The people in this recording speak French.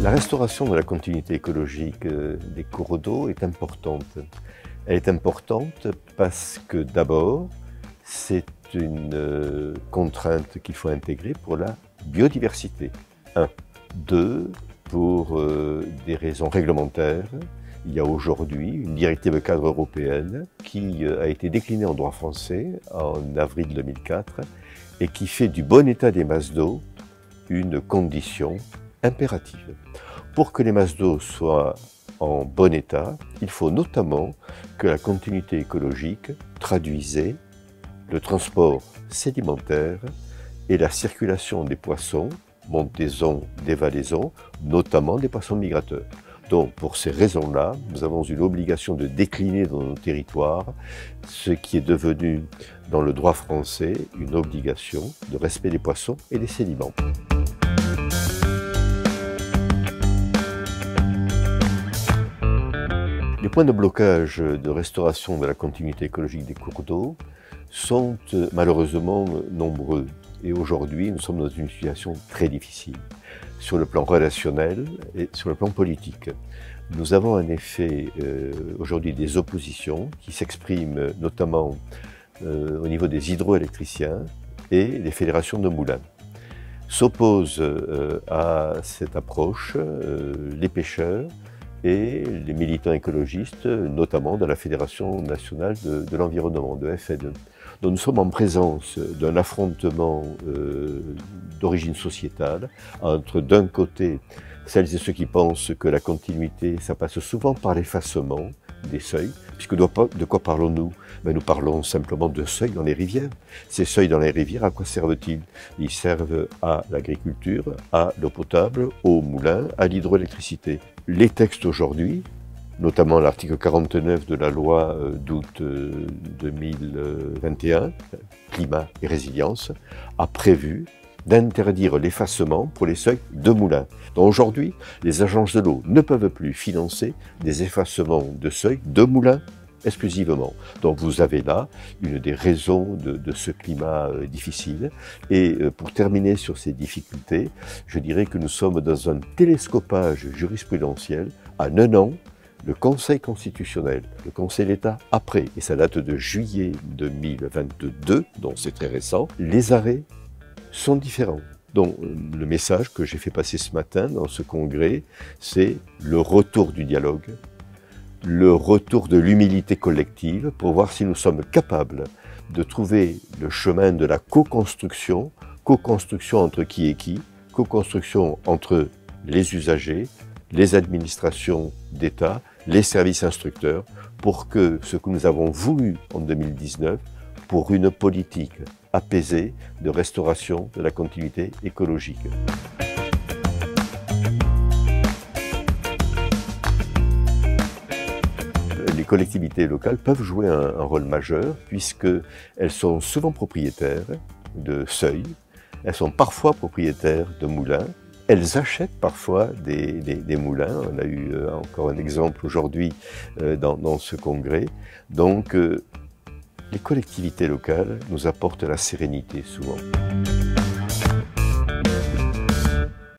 La restauration de la continuité écologique des cours d'eau est importante. Elle est importante parce que d'abord, c'est une contrainte qu'il faut intégrer pour la biodiversité. 1. 2. Pour des raisons réglementaires. Il y a aujourd'hui une directive cadre européenne qui a été déclinée en droit français en avril 2004 et qui fait du bon état des masses d'eau une condition impérative. Pour que les masses d'eau soient en bon état, il faut notamment que la continuité écologique traduisait le transport sédimentaire et la circulation des poissons, montaison, dévalaison, notamment des poissons migrateurs. Donc, pour ces raisons-là, nous avons une obligation de décliner dans nos territoires ce qui est devenu, dans le droit français, une obligation de respect des poissons et des sédiments. Les points de blocage de restauration de la continuité écologique des cours d'eau sont malheureusement nombreux. Et aujourd'hui, nous sommes dans une situation très difficile, sur le plan relationnel et sur le plan politique. Nous avons en effet aujourd'hui des oppositions qui s'expriment notamment au niveau des hydroélectriciens et des fédérations de moulins. S'opposent à cette approche les pêcheurs et les militants écologistes, notamment de la Fédération nationale de l'environnement, de FNE. Donc nous sommes en présence d'un affrontement d'origine sociétale entre d'un côté celles et ceux qui pensent que la continuité, ça passe souvent par l'effacement des seuils, puisque de quoi parlons-nous? Nous parlons simplement de seuils dans les rivières. Ces seuils dans les rivières, à quoi servent-ils? Ils servent à l'agriculture, à l'eau potable, aux moulins, à l'hydroélectricité. Les textes aujourd'hui, notamment l'article 49 de la loi d'août 2021, climat et résilience, a prévu d'interdire l'effacement pour les seuils de moulins. Donc aujourd'hui, les agences de l'eau ne peuvent plus financer des effacements de seuils de moulins exclusivement. Donc vous avez là une des raisons de ce climat difficile. Et pour terminer sur ces difficultés, je dirais que nous sommes dans un télescopage jurisprudentiel à un an. Le Conseil constitutionnel, le Conseil d'État après, et ça date de juillet 2022, donc c'est très récent, les arrêts sont différents. Donc le message que j'ai fait passer ce matin dans ce congrès, c'est le retour du dialogue, le retour de l'humilité collective pour voir si nous sommes capables de trouver le chemin de la co-construction entre qui et qui, co-construction entre les usagers, les administrations d'État, les services instructeurs, pour que ce que nous avons voulu en 2019, pour une politique apaisée de restauration de la continuité écologique. Les collectivités locales peuvent jouer un rôle majeur puisqu'elles sont souvent propriétaires de seuils, elles sont parfois propriétaires de moulins. Elles achètent parfois des moulins. On a eu encore un exemple aujourd'hui dans ce congrès. Donc, les collectivités locales nous apportent la sérénité souvent.